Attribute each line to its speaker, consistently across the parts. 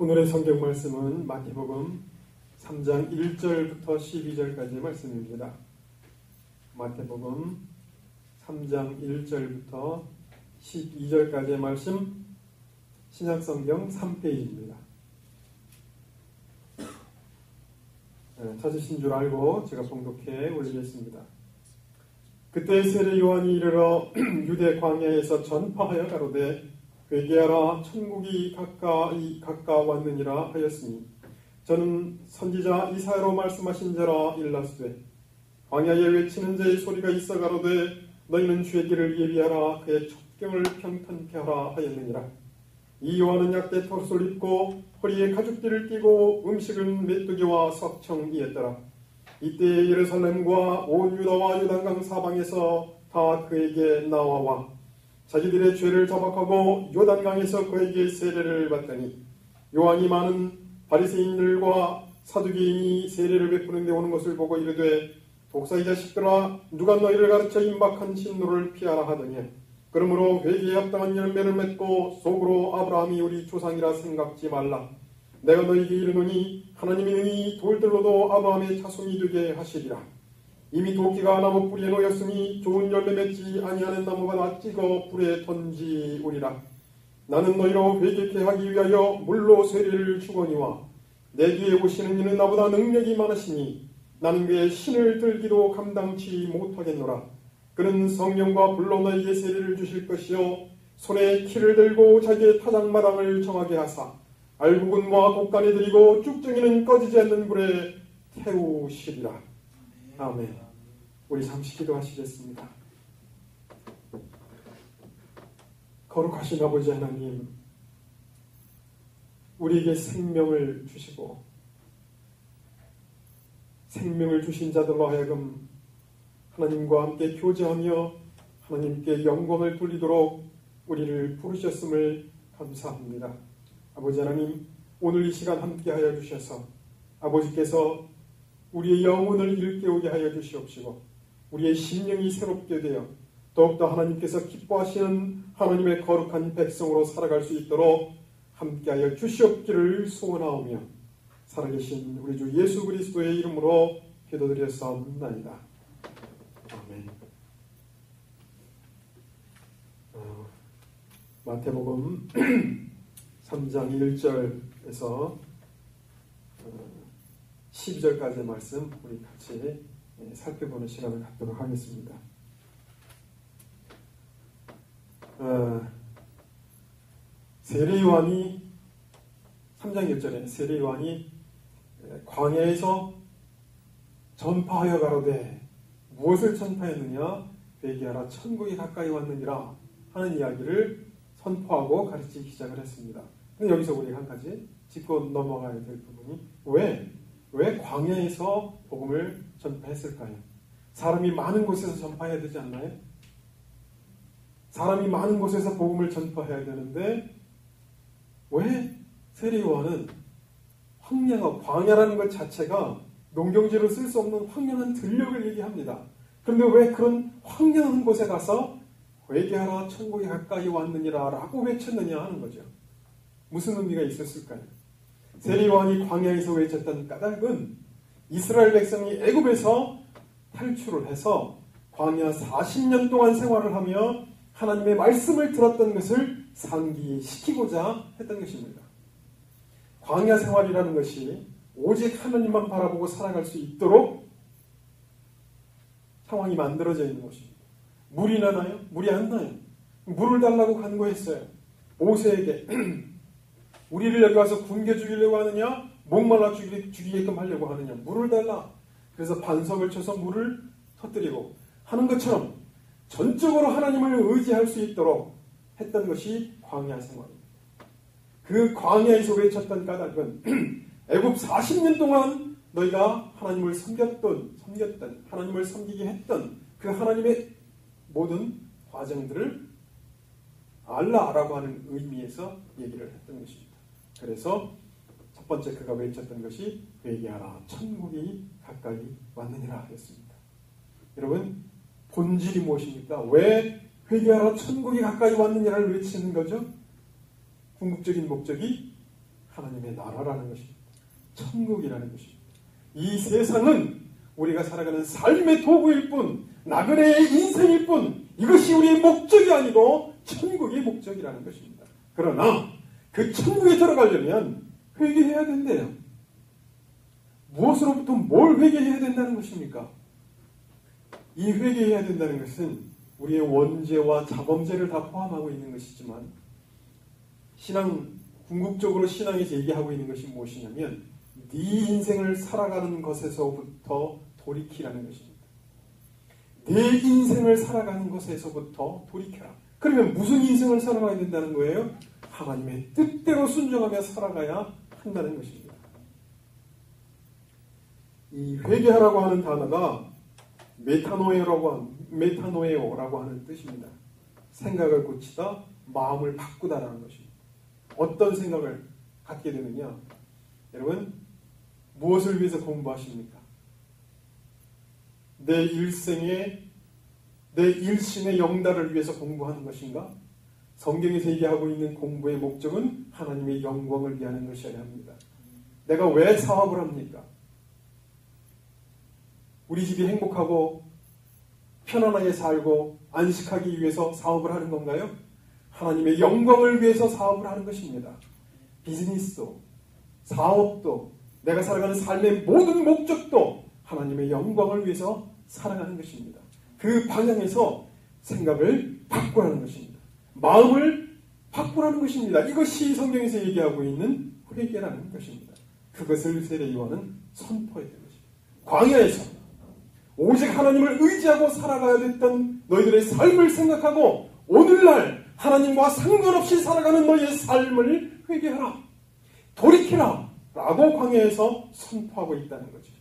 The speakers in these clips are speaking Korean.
Speaker 1: 오늘의 성경 말씀은 마태복음 3장 1절부터 12절까지의 말씀입니다. 마태복음 3장 1절부터 12절까지의 말씀, 신약성경 3페이지입니다. 찾으신 줄 알고 제가 봉독해 올리겠습니다. 그때 세례 요한이 이르러 유대 광야에서 전파하여 가로되 회개하라, 천국이 가까웠느니라 하였으니 저는 선지자 이사야로 말씀하신 자라 일렀으되 광야에 외치는 자의 소리가 있어 가로되 너희는 주의 길을 예비하라, 그의 첩경을 평탄케 하라 하였느니라. 이 요한은 약대 털옷을 입고 허리에 가죽띠를 띠고 음식은 메뚜기와 석청이었더라. 이때 예루살렘과 온 유다와 요단강 사방에서 다 그에게 나와와 자기들의 죄를 자박하고 요단강에서 그에게 세례를 받더니 요한이 많은 바리새인들과 사두개인이 세례를 베푸는 데 오는 것을 보고 이르되 독사의 자식들아, 누가 너희를 가르쳐 임박한 진노를 피하라 하더니 그러므로 회개에 합당한 열매를 맺고 속으로 아브라함이 우리 조상이라 생각지 말라. 내가 너희에게 이르노니 하나님이 능히 돌들로도 아브라함의 자손이 되게 하시리라. 이미 도끼가 나무 뿌리에 놓였으니 좋은 열매 맺지 아니하는 나무마다 찍어 불에 던지오리라. 나는 너희로 회개케 하기 위하여 물로 세례를 주거니와 내 뒤에 오시는 이는 나보다 능력이 많으시니 나는 그의 신을 들기도 감당치 못하겠노라. 그는 성령과 불로 너희에게 세례를 주실 것이요 손에 키를 들고 자기의 타작마당을 정하게 하사 알구근과 곡간에 들이고 쭉정이는 꺼지지 않는 불에 태우시리라. 아멘. 우리 잠시 기도하시겠습니다. 거룩하신 아버지 하나님, 우리에게 생명을 주시고 생명을 주신 자들로 하여금 하나님과 함께 교제하며 하나님께 영광을 돌리도록 우리를 부르셨음을 감사합니다. 아버지 하나님, 오늘 이 시간 함께하여 주셔서 아버지께서 우리의 영혼을 일깨우게 하여 주시옵시고 우리의 심령이 새롭게 되어 더욱더 하나님께서 기뻐하시는 하나님의 거룩한 백성으로 살아갈 수 있도록 함께하여 주시옵기를 소원하오며 살아계신 우리 주 예수 그리스도의 이름으로 기도드렸사옵나이다. 아멘. 마태복음 3장 1절에서 12절까지의 말씀 우리 같이 살펴보는 시간을 갖도록 하겠습니다. 세례 요한이 3장 1절에 세례 요한이 광야에서 전파하여 가로되 무엇을 전파했느냐? 회개하라, 천국이 가까이 왔느니라 하는 이야기를 선포하고 가르치기 시작을 했습니다. 근데 여기서 우리가 한 가지 짚고 넘어가야 될 부분이 왜 광야에서 복음을 전파했을까요? 사람이 많은 곳에서 전파해야 되지 않나요? 사람이 많은 곳에서 복음을 전파해야 되는데 왜 세례 요한은 황량한 광야라는 것 자체가 농경지로 쓸 수 없는 황량한 들녘을 얘기합니다. 그런데 왜 그런 황량한 곳에 가서 회개하라, 천국이 가까이 왔느니라 라고 외쳤느냐 하는 거죠. 무슨 의미가 있었을까요? 세례 요한이 광야에서 외쳤던 까닭은 이스라엘 백성이 애굽에서 탈출을 해서 광야 40년 동안 생활을 하며 하나님의 말씀을 들었던 것을 상기시키고자 했던 것입니다. 광야 생활이라는 것이 오직 하나님만 바라보고 살아갈 수 있도록 상황이 만들어져 있는 것입니다. 물이 나나요? 물이 안 나요. 물을 달라고 간구했어요. 모세에게 우리를 여기 와서 굶겨 죽이려고 하느냐? 목말라 죽이게끔 하려고 하느냐? 물을 달라. 그래서 반석을 쳐서 물을 터뜨리고 하는 것처럼 전적으로 하나님을 의지할 수 있도록 했던 것이 광야 생활입니다. 그 광야에서 외쳤던 까닭은 애굽 40년 동안 너희가 하나님을 섬겼던 하나님을 섬기게 했던 그 하나님의 모든 과정들을 알라라고 하는 의미에서 얘기를 했던 것입니다. 그래서 첫 번째 그가 외쳤던 것이 회개하라, 천국이 가까이 왔느니라 했습니다. 여러분, 본질이 무엇입니까? 왜 회개하라, 천국이 가까이 왔느니라를 외치는 거죠? 궁극적인 목적이 하나님의 하나님의 나라라는 것입니다. 천국이라는 것입니다. 이 세상은 우리가 살아가는 삶의 도구일 뿐, 나그네의 인생일 뿐, 이것이 우리의 목적이 아니고 천국의 목적이라는 것입니다. 그러나 그 천국에 들어가려면 회개해야 된대요. 무엇으로부터 뭘 회개해야 된다는 것입니까? 이 회개해야 된다는 것은 우리의 원죄와 자범죄를 다 포함하고 있는 것이지만, 궁극적으로 신앙에서 얘기하고 있는 것이 무엇이냐면 네 인생을 살아가는 것에서부터 돌이키라는 것입니다. 내 인생을 살아가는 것에서부터 돌이켜라. 그러면 무슨 인생을 살아가야 된다는 거예요? 하나님의 뜻대로 순종하며 살아가야 한다는 것입니다. 이 회개하라고 하는 단어가 메타노에오라고 하는 뜻입니다. 생각을 고치다, 마음을 바꾸다라는 것입니다. 어떤 생각을 갖게 되느냐? 여러분, 무엇을 위해서 공부하십니까? 내 일신의 영달을 위해서 공부하는 것인가? 성경에서 얘기하고 있는 공부의 목적은 하나님의 영광을 위하는 것이어야 합니다. 내가 왜 사업을 합니까? 우리 집이 행복하고 편안하게 살고 안식하기 위해서 사업을 하는 건가요? 하나님의 영광을 위해서 사업을 하는 것입니다. 비즈니스도, 사업도, 내가 살아가는 삶의 모든 목적도 하나님의 영광을 위해서 살아가는 것입니다. 그 방향에서 생각을 바꾸라는 것입니다. 마음을 바꾸라는 것입니다. 이것이 성경에서 얘기하고 있는 회개라는 것입니다. 그것을 세례 요한은 선포해야 되는 것입니다. 광야에서 오직 하나님을 의지하고 살아가야 됐던 너희들의 삶을 생각하고 오늘날 하나님과 상관없이 살아가는 너희의 삶을 회개하라, 돌이키라 라고 광야에서 선포하고 있다는 거죠.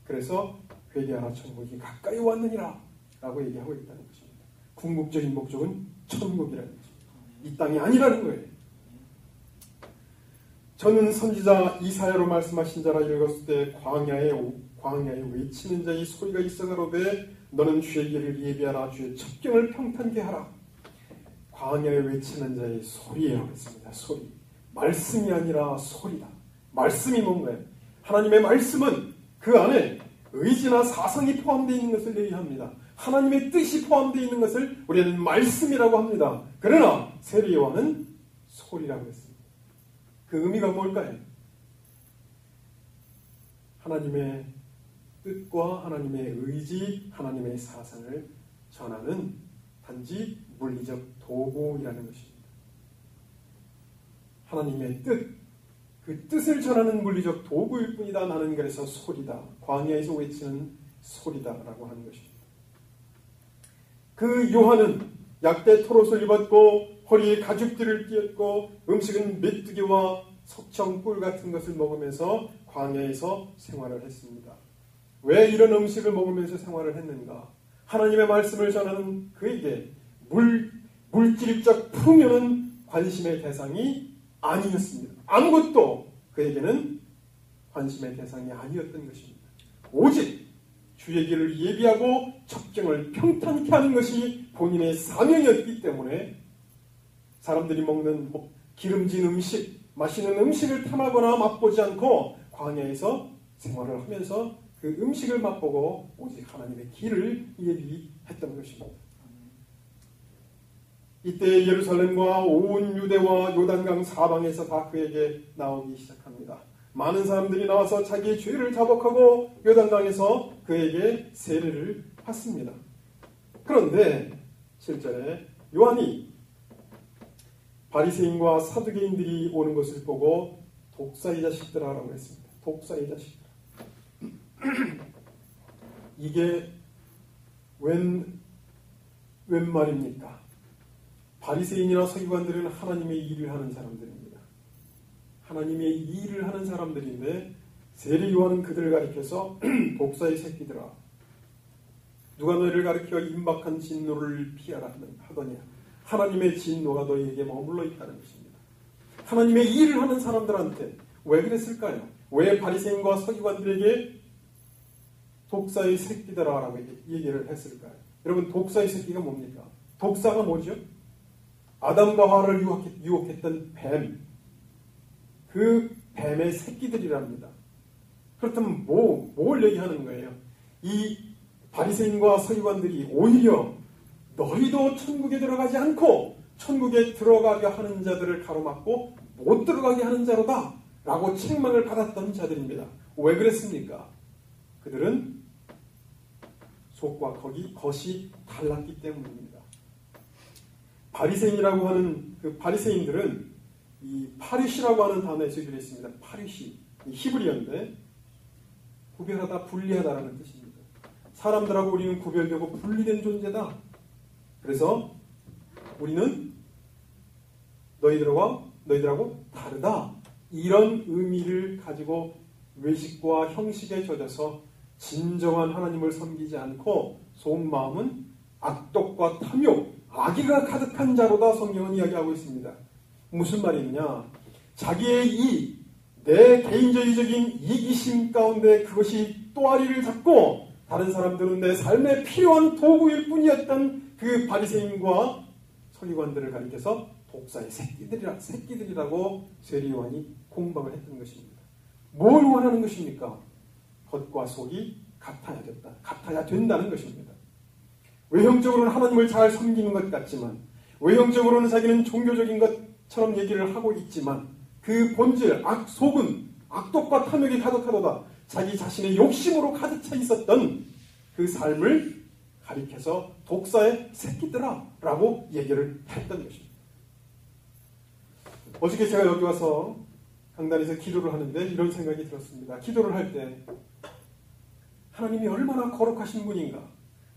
Speaker 1: 그래서 회개하라, 천국이 가까이 왔느니라 라고 얘기하고 있다는 것입니다. 궁극적인 목적은 천국이라는 것입니다. 이 땅이 아니라는 거예요. 저는 선지자 이사야로 말씀하신 자라 읽었을 때 광야에 외치는 자의 소리가 있어가로되 너는 주의 길을 예비하라, 주의 첩경을 평탄케 하라. 광야에 외치는 자의 소리예요. 그랬습니다. 소리. 말씀이 아니라 소리다. 말씀이 뭔가요? 하나님의 말씀은 그 안에 의지나 사상이 포함되어 있는 것을 얘기합니다. 하나님의 뜻이 포함되어 있는 것을 우리는 말씀이라고 합니다. 그러나 세례 요한은 소리라고 했습니다. 그 의미가 뭘까요? 하나님의 뜻과 하나님의 의지, 하나님의 사상을 전하는 단지 물리적 도구이라는 것입니다. 하나님의 뜻, 그 뜻을 전하는 물리적 도구일 뿐이다. 나는 그래서 소리다. 광야에서 외치는 소리다라고 하는 것입니다. 그 요한은 약대 토롯을 입었고 허리에 가죽띠를 띄었고 음식은 메뚜기와 석청꿀 같은 것을 먹으면서 광야에서 생활을 했습니다. 왜 이런 음식을 먹으면서 생활을 했는가? 하나님의 말씀을 전하는 그에게 물질적 풍요는 관심의 대상이 아니었습니다. 아무것도 그에게는 관심의 대상이 아니었던 것입니다. 오직 주의 길을 예비하고 첩경을 평탄케 하는 것이 본인의 사명이었기 때문에 사람들이 먹는 기름진 음식, 맛있는 음식을 탐하거나 맛보지 않고 광야에서 생활을 하면서 그 음식을 맛보고 오직 하나님의 길을 예비했던 것입니다. 이때 예루살렘과 온 유대와 요단강 사방에서 다 그에게 나오기 시작합니다. 많은 사람들이 나와서 자기의 죄를 자복하고 요단강에서 그에게 세례를 받습니다. 그런데 7절에 요한이 바리새인과 사두개인들이 오는 것을 보고 독사의 자식들아라고 했습니다. 독사의 자식들. 이게 웬 말입니까? 바리새인이나 서기관들은 하나님의 일을 하는 사람들입니다. 하나님의 일을 하는 사람들인데 세례 요한은 그들을 가리켜서 독사의 새끼들아, 누가 너희를 가리켜 임박한 진노를 피하라 하더냐. 하나님의 진노가 너희에게 머물러 있다는 것입니다. 하나님의 일을 하는 사람들한테 왜 그랬을까요? 왜 바리새인과 서기관들에게 독사의 새끼들아라고 얘기를 했을까요? 여러분, 독사의 새끼가 뭡니까? 독사가 뭐죠? 아담과 하와를 유혹했던 뱀. 그 뱀의 새끼들이랍니다. 그렇다면 뭘 얘기하는 거예요? 이 바리새인과 서기관들이 오히려 너희도 천국에 들어가지 않고 천국에 들어가게 하는 자들을 가로막고 못 들어가게 하는 자로다 라고 책망을 받았던 자들입니다. 왜 그랬습니까? 그들은 속과 겉이 달랐기 때문입니다. 바리새인이라고 하는 그 바리새인들은 이 파리시라고 하는 단어에서 기록되어 있습니다. 파리시, 히브리어인데 구별하다, 분리하다라는 뜻입니다. 사람들하고 우리는 구별되고 분리된 존재다. 그래서 우리는 너희들하고 다르다. 이런 의미를 가지고 외식과 형식에 젖어서 진정한 하나님을 섬기지 않고 속마음은 악독과 탐욕, 악의가 가득한 자로다 성경은 이야기하고 있습니다. 무슨 말이냐? 자기의 내 개인적인 이기심 가운데 그것이 또아리를 잡고 다른 사람들은 내 삶에 필요한 도구일 뿐이었던 그 바리새인과 서기관들을 가리켜서 독사의 새끼들이라고 세리요한이 공방을 했던 것입니다. 뭘 원하는 것입니까? 겉과 속이 같아야 된다는 것입니다. 외형적으로는 하나님을 잘 섬기는 것 같지만 외형적으로는 자기는 종교적인 것처럼 얘기를 하고 있지만 그 본질, 속은 악독과 탐욕이 가득하도다. 자기 자신의 욕심으로 가득 차 있었던 그 삶을 가리켜서 독사의 새끼들아 라고 얘기를 했던 것입니다. 어저께 제가 여기 와서 강단에서 기도를 하는데 이런 생각이 들었습니다. 기도를 할 때 하나님이 얼마나 거룩하신 분인가.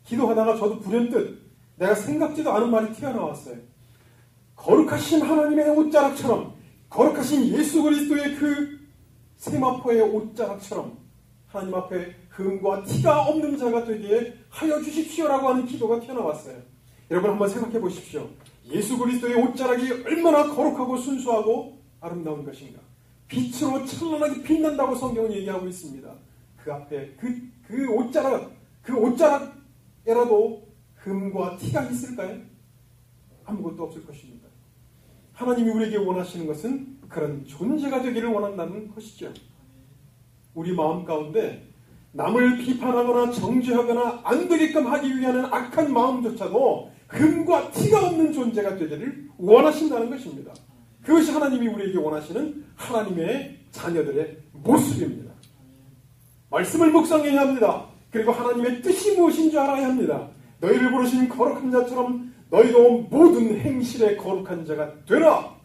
Speaker 1: 기도하다가 저도 불현듯 내가 생각지도 않은 말이 튀어나왔어요. 거룩하신 하나님의 옷자락처럼 거룩하신 예수 그리스도의 그 세마포의 옷자락처럼 하나님 앞에 흠과 티가 없는 자가 되기에 하여 주십시오라고 하는 기도가 튀어나왔어요. 여러분 한번 생각해 보십시오. 예수 그리스도의 옷자락이 얼마나 거룩하고 순수하고 아름다운 것인가. 빛으로 찬란하게 빛난다고 성경은 얘기하고 있습니다. 그 앞에 그 옷자락에라도 흠과 티가 있을까요? 아무것도 없을 것입니다. 하나님이 우리에게 원하시는 것은 그런 존재가 되기를 원한다는 것이죠. 우리 마음 가운데 남을 비판하거나 정죄하거나 안 되게끔 하기 위한 악한 마음조차도 흠과 티가 없는 존재가 되기를 원하신다는 것입니다. 그것이 하나님이 우리에게 원하시는 하나님의 자녀들의 모습입니다. 말씀을 묵상해야 합니다. 그리고 하나님의 뜻이 무엇인 줄 알아야 합니다. 너희를 부르신 거룩한 자처럼 너희도 모든 행실에 거룩한 자가 되라.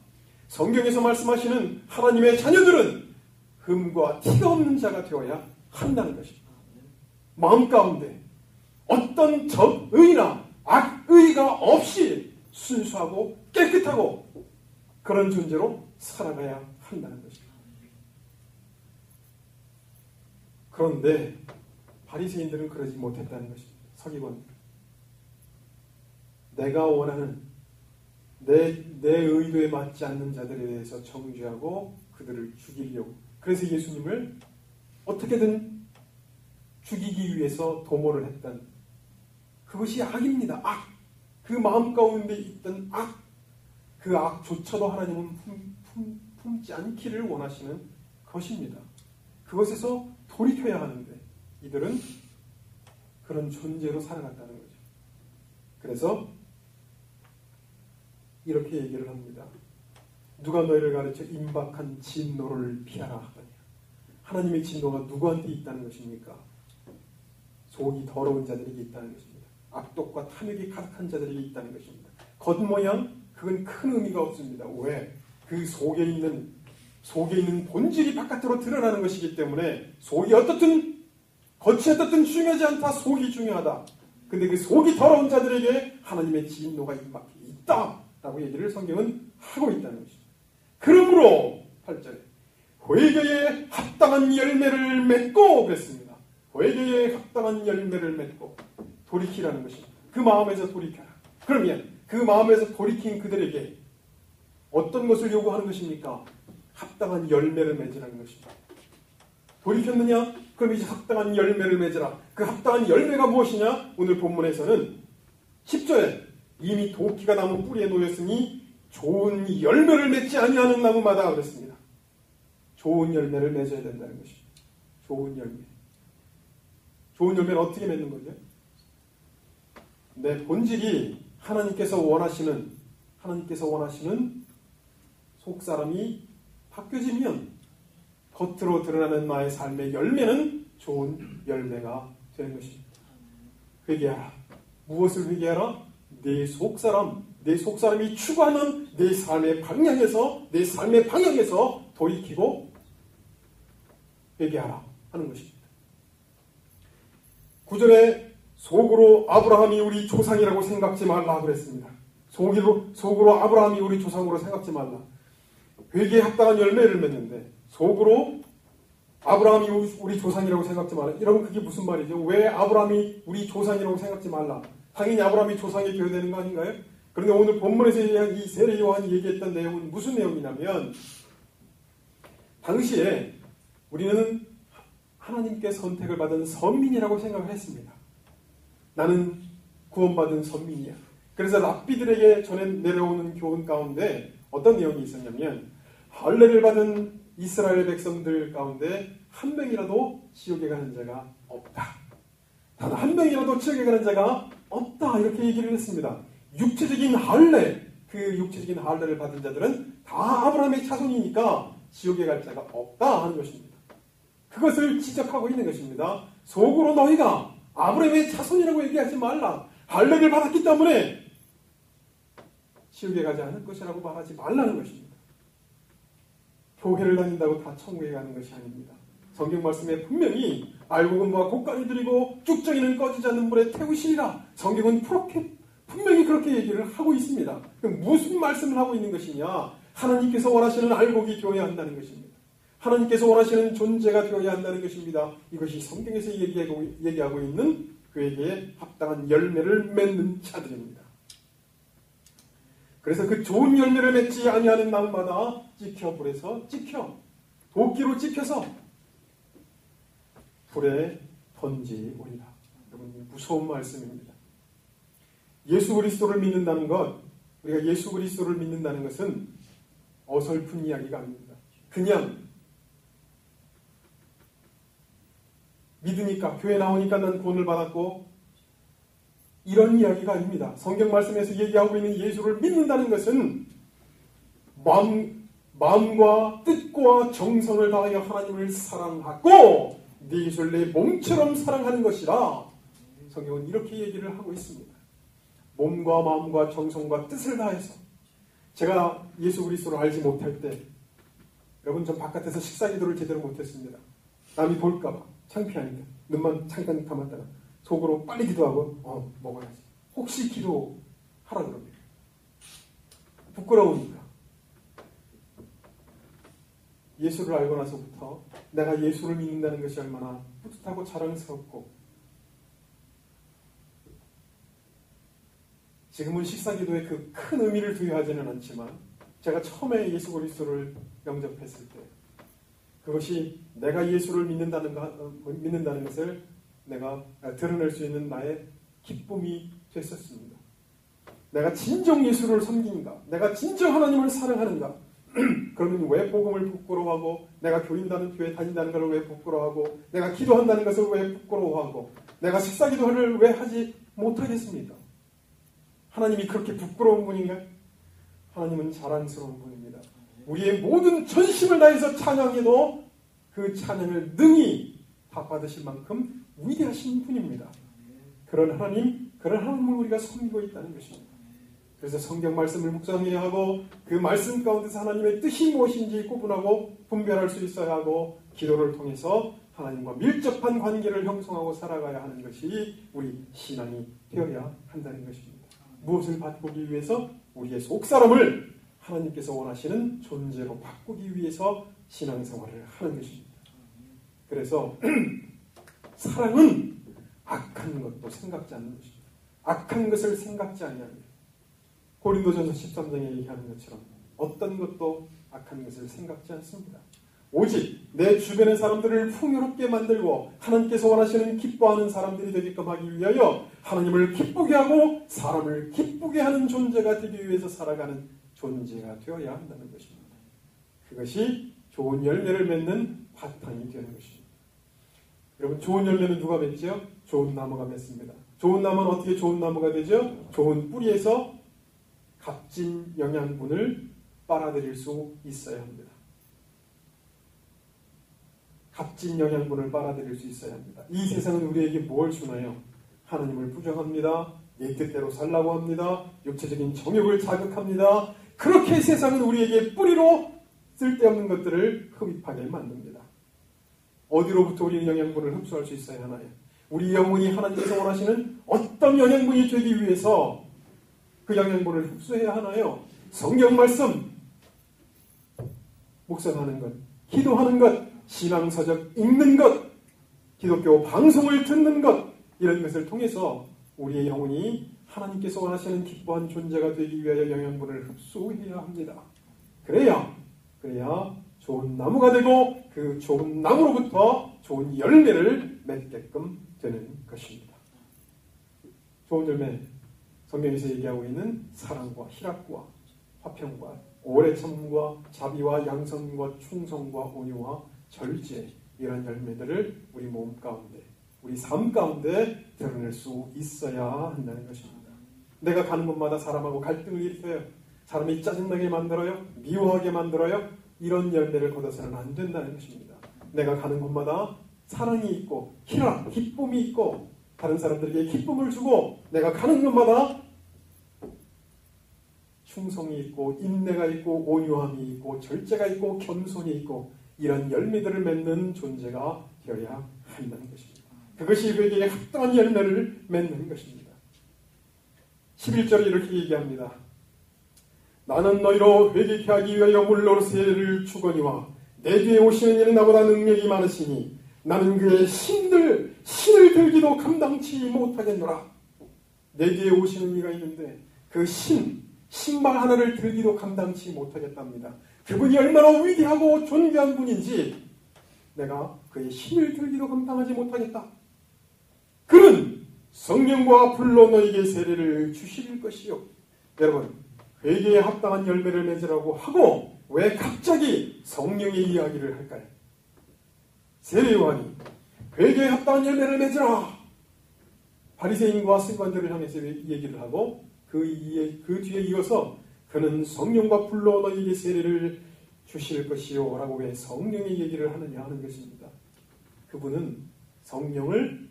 Speaker 1: 성경에서 말씀하시는 하나님의 자녀들은 흠과 티가 없는 자가 되어야 한다는 것입니다. 마음 가운데 어떤 적의나 악의가 없이 순수하고 깨끗하고 그런 존재로 살아가야 한다는 것입니다. 그런데 바리새인들은 그러지 못했다는 것입니다. 서기관들. 내가 원하는 내 의도에 맞지 않는 자들에 대해서 정죄하고 그들을 죽이려고. 그래서 예수님을 어떻게든 죽이기 위해서 도모를 했던 그것이 악입니다. 악. 그 마음 가운데 있던 악. 그 악조차도 하나님은 품지 않기를 원하시는 것입니다. 그것에서 돌이켜야 하는데 이들은 그런 존재로 살아갔다는 거죠. 그래서 이렇게 얘기를 합니다. 누가 너희를 가르쳐 임박한 진노를 피하라 하더냐. 하나님의 진노가 누구한테 있다는 것입니까? 속이 더러운 자들에게 있다는 것입니다. 악독과 탐욕이 가득한 자들에게 있다는 것입니다. 겉모양 그건 큰 의미가 없습니다. 왜? 그 속에 있는 본질이 바깥으로 드러나는 것이기 때문에 속이 어떻든 겉이 어떻든 중요하지 않다. 속이 중요하다. 근데 그 속이 더러운 자들에게 하나님의 진노가 임박해 있다라고 얘기를 성경은 하고 있다는 것입니다. 그러므로 8절에 회개에 합당한 열매를 맺고 그랬습니다. 회개에 합당한 열매를 맺고 돌이키라는 것입니다. 그 마음에서 돌이켜라. 그러면 그 마음에서 돌이킨 그들에게 어떤 것을 요구하는 것입니까? 합당한 열매를 맺으라는 것입니다. 돌이켰느냐? 그럼 이제 합당한 열매를 맺으라. 그 합당한 열매가 무엇이냐? 오늘 본문에서는 10절에 이미 도끼가 나무 뿌리에 놓였으니 좋은 열매를 맺지 아니하는 나무마다 그랬습니다. 좋은 열매를 맺어야 된다는 것입니다. 좋은 열매. 좋은 열매는 어떻게 맺는 거죠? 내 본질이 하나님께서 원하시는 속사람이 바뀌어지면 겉으로 드러나는 나의 삶의 열매는 좋은 열매가 되는 것입니다. 회개하라. 무엇을 회개하라? 내 속사람이 추구하는 내 삶의 방향에서 돌이키고 회개하라 하는 것입니다. 9절에 속으로 아브라함이 우리 조상이라고 생각지 말라 그랬습니다. 속으로 아브라함이 우리 조상으로 생각지 말라. 회개에 합당한 열매를 맺는데 속으로 아브라함이 우리 조상이라고 생각지 말라. 이러면 그게 무슨 말이죠? 왜 아브라함이 우리 조상이라고 생각지 말라? 당연히 아브라함이 조상이 되어야 되는 거 아닌가요? 그런데 오늘 본문에서 이 세례 요한이 얘기했던 내용은 무슨 내용이냐면 당시에 우리는 하나님께 선택을 받은 선민이라고 생각을 했습니다. 나는 구원받은 선민이야. 그래서 랍비들에게 전해 내려오는 교훈 가운데 어떤 내용이 있었냐면 할례를 받은 이스라엘 백성들 가운데 한 명이라도 지옥에 가는 자가 없다. 단 한 명이라도 지옥에 가는 자가 없다. 이렇게 얘기를 했습니다. 육체적인 할례를 받은 자들은 다 아브라함의 자손이니까 지옥에 갈 자가 없다 하는 것입니다. 그것을 지적하고 있는 것입니다. 속으로 너희가 아브라함의 자손이라고 얘기하지 말라. 할례를 받았기 때문에 지옥에 가지 않을 것이라고 말하지 말라는 것입니다. 교회를 다닌다고 다 천국에 가는 것이 아닙니다. 성경 말씀에 분명히 알고 공부와 곶감이 들이고 쭉정이는 꺼지지 않는 불에 태우시리라. 성경은 분명히 그렇게 얘기를 하고 있습니다. 그럼 무슨 말씀을 하고 있는 것이냐? 하나님께서 원하시는 알곡이 되어야 한다는 것입니다. 하나님께서 원하시는 존재가 되어야 한다는 것입니다. 이것이 성경에서 얘기하고 있는 그에게 합당한 열매를 맺는 자들입니다. 그래서 그 좋은 열매를 맺지 아니하는 날마다 도끼로 찍혀서 불에 던지오리라. 여러분, 무서운 말씀입니다. 예수 그리스도를 믿는다는 것, 우리가 예수 그리스도를 믿는다는 것은 어설픈 이야기가 아닙니다. 그냥 믿으니까, 교회 나오니까 난 구원을 받았고 이런 이야기가 아닙니다. 성경 말씀에서 얘기하고 있는 예수를 믿는다는 것은 마음과 뜻과 정성을 다하여 하나님을 사랑하고 네 예수를 내 몸처럼 사랑하는 것이라. 성경은 이렇게 얘기를 하고 있습니다. 몸과 마음과 정성과 뜻을 다해서. 제가 예수 그리스도를 알지 못할 때 여러분, 전 바깥에서 식사 기도를 제대로 못했습니다. 남이 볼까봐 창피하니까 눈만 잠깐 감았다가 속으로 빨리 기도하고 먹어야지. 혹시 기도하라 그러면 부끄러우니까. 예수를 알고 나서부터 내가 예수를 믿는다는 것이 얼마나 뿌듯하고 자랑스럽고, 지금은 식사기도에 그 큰 의미를 부여하지는 않지만 제가 처음에 예수 그리스도를 영접했을 때 그것이 내가 예수를 믿는다는 것을 내가 드러낼 수 있는 나의 기쁨이 됐었습니다. 내가 진정 예수를 섬기는가? 내가 진정 하나님을 사랑하는가? 그러면 왜 복음을 부끄러워하고, 내가 교회 다닌다는 것을 왜 부끄러워하고, 내가 기도한다는 것을 왜 부끄러워하고, 내가 식사기도를 왜 하지 못하겠습니까? 하나님이 그렇게 부끄러운 분인가? 하나님은 자랑스러운 분입니다. 우리의 모든 전심을 다해서 찬양해도 그 찬양을 능히 답받으실 만큼 위대하신 분입니다. 그런 하나님을 우리가 섬기고 있다는 것입니다. 그래서 성경 말씀을 묵상해야 하고, 그 말씀 가운데서 하나님의 뜻이 무엇인지 구분하고 분별할 수 있어야 하고, 기도를 통해서 하나님과 밀접한 관계를 형성하고 살아가야 하는 것이 우리 신앙이 되어야 한다는 것입니다. 무엇을 바꾸기 위해서? 우리의 속사람을 하나님께서 원하시는 존재로 바꾸기 위해서 신앙생활을 하는 것입니다. 그래서 사랑은 악한 것도 생각지 않는 것입니다. 악한 것을 생각지 아니합니다. 고린도전서 13장에 얘기하는 것처럼 어떤 것도 악한 것을 생각지 않습니다. 오직 내 주변의 사람들을 풍요롭게 만들고 하나님께서 원하시는 기뻐하는 사람들이 되게끔 하기 위하여 하나님을 기쁘게 하고 사람을 기쁘게 하는 존재가 되기 위해서 살아가는 존재가 되어야 한다는 것입니다. 그것이 좋은 열매를 맺는 바탕이 되는 것입니다. 여러분, 좋은 열매는 누가 맺죠? 좋은 나무가 맺습니다. 좋은 나무는 어떻게 좋은 나무가 되죠? 좋은 뿌리에서 값진 영양분을 빨아들일 수 있어야 합니다. 값진 영양분을 빨아들일 수 있어야 합니다. 이 세상은 우리에게 뭘 주나요? 하나님을 부정합니다. 내 뜻대로 살라고 합니다. 육체적인 정욕을 자극합니다. 그렇게 세상은 우리에게 뿌리로 쓸데없는 것들을 흡입하게 만듭니다. 어디로부터 우리는 영양분을 흡수할 수 있어야 하나요? 우리 영혼이 하나님께서 원하시는 어떤 영양분이 되기 위해서 그 영양분을 흡수해야 하나요? 성경 말씀, 묵상하는 것, 기도하는 것, 신앙서적 읽는 것, 기독교 방송을 듣는 것, 이런 것을 통해서 우리의 영혼이 하나님께서 원하시는 기뻐한 존재가 되기 위하여 영양분을 흡수해야 합니다. 그래야 좋은 나무가 되고 그 좋은 나무로부터 좋은 열매를 맺게끔 되는 것입니다. 좋은 열매, 성경에서 얘기하고 있는 사랑과 희락과 화평과 오래 참음과 자비와 양선과 충성과 온유와 절제, 이런 열매들을 우리 몸 가운데, 우리 삶 가운데 드러낼 수 있어야 한다는 것입니다. 내가 가는 곳마다 사람하고 갈등을 일으켜요. 사람이 짜증나게 만들어요. 미워하게 만들어요. 이런 열매를 거둬서는 안 된다는 것입니다. 내가 가는 곳마다 사랑이 있고 희락, 기쁨이 있고 다른 사람들에게 기쁨을 주고 내가 가는 곳마다 충성이 있고 인내가 있고 온유함이 있고 절제가 있고 겸손이 있고 이런 열매들을 맺는 존재가 되어야 한다는 것입니다. 그것이 그에게 합당한 열매를 맺는 것입니다. 11절에 이렇게 얘기합니다. 나는 너희로 회개케 하기 위하여 물로 세례를 주거니와 내 뒤에 오시는 이는 나보다 능력이 많으시니 나는 그의 신을 들기도 감당치 못하겠노라. 내 뒤에 오시는 이가 있는데 그 신발 하나를 들기도 감당치 못하겠답니다. 그분이 얼마나 위대하고 존귀한 분인지 내가 그의 신을 들기도 감당하지 못하겠다. 그는 성령과 불로 너에게 세례를 주실 것이요. 여러분, 회개에 합당한 열매를 맺으라고 하고 왜 갑자기 성령의 이야기를 할까요? 세례요한이 회개에 합당한 열매를 맺으라. 바리새인과 승관들을 향해서 얘기를 하고 그 뒤에 이어서 그는 성령과 불로 너에게 세례를 주실 것이요 라고 왜 성령의 얘기를 하느냐 하는 것입니다. 그분은 성령의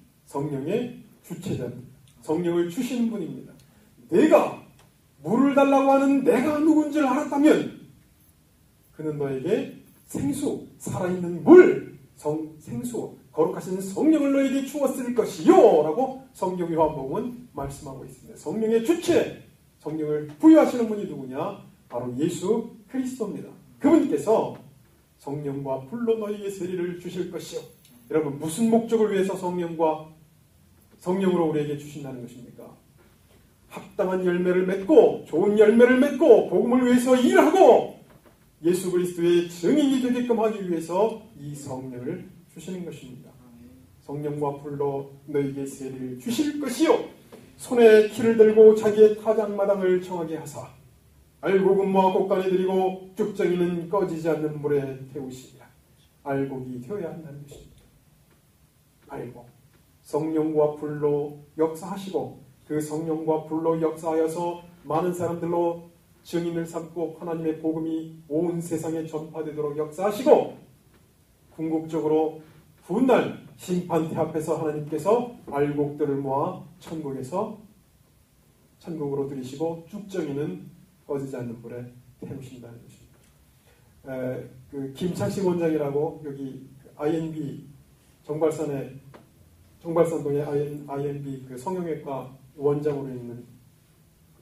Speaker 1: 주체자입니다. 성령을 주시는 분입니다. 내가 물을 달라고 하는 내가 누군지를 알았다면 그는 너에게 생수, 살아있는 물, 생수, 거룩하신 성령을 너에게 주었을 것이요 라고 성경 요한복음은 말씀하고 있습니다. 성령의 주체, 성령을 부여하시는 분이 누구냐? 바로 예수 그리스도입니다. 그분께서 성령과 불로 너에게 세례를 주실 것이요. 여러분, 무슨 목적을 위해서 성령으로 우리에게 주신다는 것입니까? 합당한 열매를 맺고 좋은 열매를 맺고 복음을 위해서 일하고 예수 그리스도의 증인이 되게끔 하기 위해서 이 성령을 주시는 것입니다. 성령과 불로 너에게 세례를 주실 것이요 손에 키를 들고 자기의 타작마당을 정하게 하사 알곡은 모아 곡간에 들이고 쭉정이는 꺼지지 않는 물에 태우시리라. 알곡이 되어야 한다는 것입니다. 알곡, 성령과 불로 역사하시고 그 성령과 불로 역사하여서 많은 사람들로 증인을 삼고 하나님의 복음이 온 세상에 전파되도록 역사하시고 궁극적으로 훗날 심판대 앞에서 하나님께서 알곡들을 모아 천국으로 들이시고 쭉정이는 꺼지지 않는 불에 태우신다는 것입니다. 그 김창식 원장이라고 여기 INB 정발산동의 INB 그 성형외과 원장으로 있는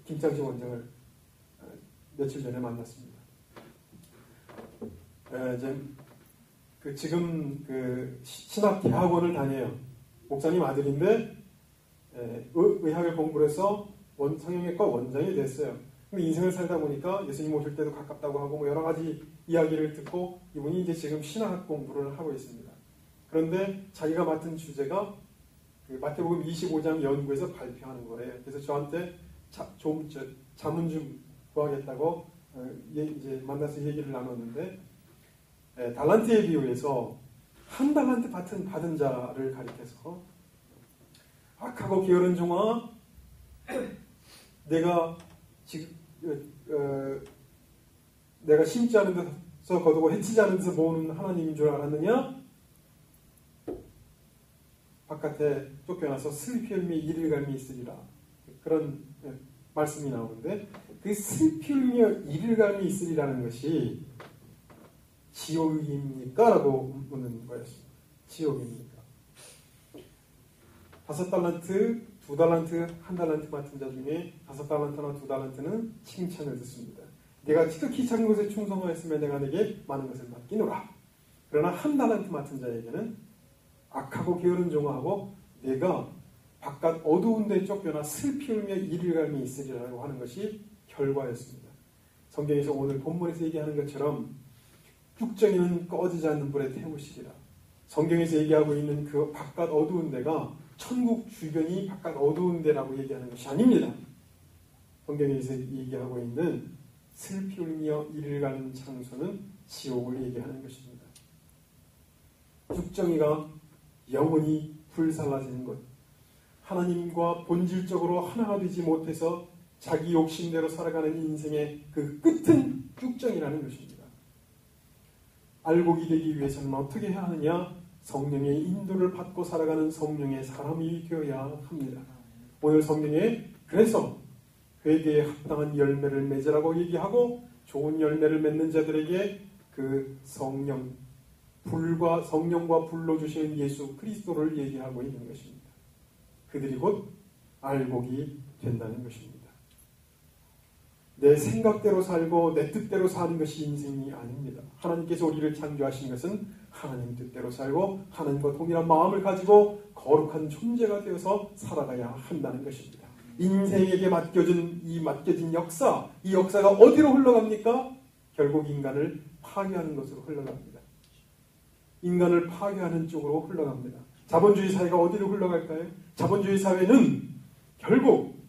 Speaker 1: 김창식 원장을 며칠 전에 만났습니다. 지금 신학대학원을 다녀요. 목사님 아들인데 의학을 공부를 해서 성형외과 원장이 됐어요. 근데 인생을 살다 보니까 예수님 오실 때도 가깝다고 하고 여러 가지 이야기를 듣고 이분이 이제 지금 신학 공부를 하고 있습니다. 그런데 자기가 맡은 주제가 마태복음 25장 연구에서 발표하는 거래요. 그래서 저한테 자문 좀 구하겠다고 이제 만나서 얘기를 나눴는데 달란트에 비유해서 한 달란트 받은 자를 가리켜서 악하고 게으른 종아, 내가 내가 심지 않은 데서 거두고 해치지 않은 데서 모으는 하나님인 줄 알았느냐? 바깥에 쫓겨나서 슬피 울며 이를 갈미 있으리라. 그런 말씀이 나오는데 그 슬피 울며 이를 갈미 있으리라는 것이 지옥입니까? 라고 묻는 거였습니다. 지옥입니까? 5달란트, 2달란트, 1달란트 맡은 자 중에 5달란트나 2달란트는 칭찬을 듣습니다. 내가 지극히 작은 것에 충성하였으면 내가 내게 많은 것을 맡기노라. 그러나 1달란트 맡은 자에게는 악하고 게으른 종아하고 내가 바깥 어두운 데 쫓겨나 슬피 울며 이를 갈미 있으리라고 하는 것이 결과였습니다. 성경에서 오늘 본문에서 얘기하는 것처럼 육정이는 꺼지지 않는 불에 태우시리라. 성경에서 얘기하고 있는 그 바깥 어두운 데가 천국 주변이 바깥 어두운 데라고 얘기하는 것이 아닙니다. 성경에서 얘기하고 있는 슬피 울며 이를 가는 장소는 지옥을 얘기하는 것입니다. 육정이가 영원히 불살라지는 것, 하나님과 본질적으로 하나가 되지 못해서 자기 욕심대로 살아가는 인생의 그 끝은 육정이라는 것입니다. 알곡이 되기 위해서는 어떻게 해야 하느냐? 성령의 인도를 받고 살아가는 성령의 사람이 되어야 합니다. 오늘 성경에 그래서 회개에 합당한 열매를 맺으라고 얘기하고 좋은 열매를 맺는 자들에게 그 성령과 불로 주시는 예수 그리스도를 얘기하고 있는 것입니다. 그들이 곧 알곡이 된다는 것입니다. 내 생각대로 살고 내 뜻대로 사는 것이 인생이 아닙니다. 하나님께서 우리를 창조하신 것은 하나님 뜻대로 살고 하나님과 동일한 마음을 가지고 거룩한 존재가 되어서 살아가야 한다는 것입니다. 인생에게 맡겨진 역사, 이 역사가 어디로 흘러갑니까? 결국 인간을 파괴하는 것으로 흘러갑니다. 인간을 파괴하는 쪽으로 흘러갑니다. 자본주의 사회가 어디로 흘러갈까요? 자본주의 사회는 결국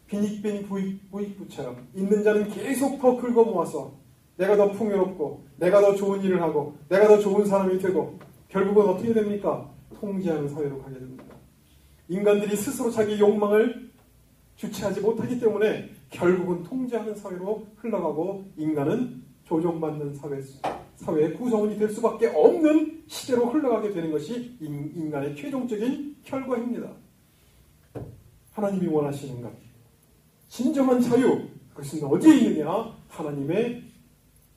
Speaker 1: 빈익빈 부익부처럼 있는 자는 계속 더 긁어 모아서 내가 더 풍요롭고 내가 더 좋은 일을 하고 내가 더 좋은 사람이 되고 결국은 어떻게 됩니까? 통제하는 사회로 가게 됩니다. 인간들이 스스로 자기 욕망을 주체하지 못하기 때문에 결국은 통제하는 사회로 흘러가고 인간은 조종받는 사회의 구성원이 될 수밖에 없는 시대로 흘러가게 되는 것이 인간의 최종적인 결과입니다. 하나님이 원하시는 것, 진정한 자유, 그것은 어디에 있느냐? 하나님의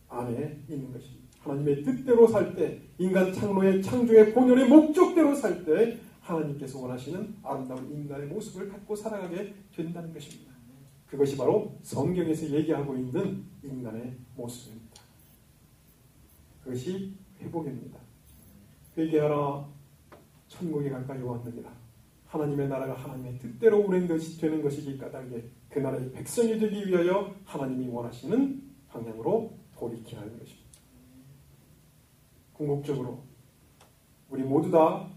Speaker 1: 안에 있는 것입니다. 하나님의 뜻대로 살 때, 인간 창조의 본연의 목적대로 살 때 하나님께서 원하시는 아름다운 인간의 모습을 갖고 살아가게 된다는 것입니다. 그것이 바로 성경에서 얘기하고 있는 인간의 모습입니다. 그것이 회복입니다. 회개하라, 천국이 가까이 왔느니라. 하나님의 나라가 하나님의 뜻대로 운행되는 것이기 까닭에 그 나라의 백성이 되기 위하여 하나님이 원하시는 방향으로 돌이켜야 하는 것입니다. 궁극적으로 우리 모두 다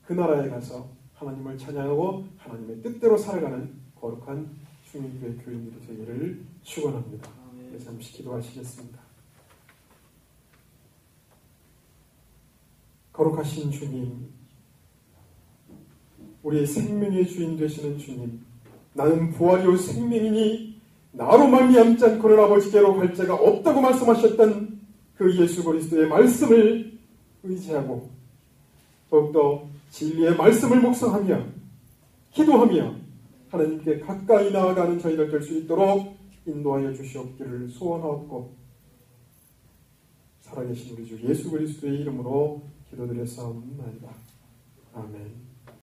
Speaker 1: 그 나라에 가서 하나님을 찬양하고 하나님의 뜻대로 살아가는 거룩한 주님의 교인들이 되기를 축원합니다. 잠시 기도하시겠습니다. 거룩하신 주님, 우리의 생명의 주인 되시는 주님, 나는 부활이요 생명이니 나로 말미암지 않고는 아버지께로 갈 자가 없다고 말씀하셨던 그 예수 그리스도의 말씀을 의지하고 더욱더 진리의 말씀을 묵상하며 기도하며 하나님께 가까이 나아가는 저희들 될 수 있도록 인도하여 주시옵기를 소원하옵고 살아계신 우리 주 예수 그리스도의 이름으로 기도드렸사옵나이다. 아멘.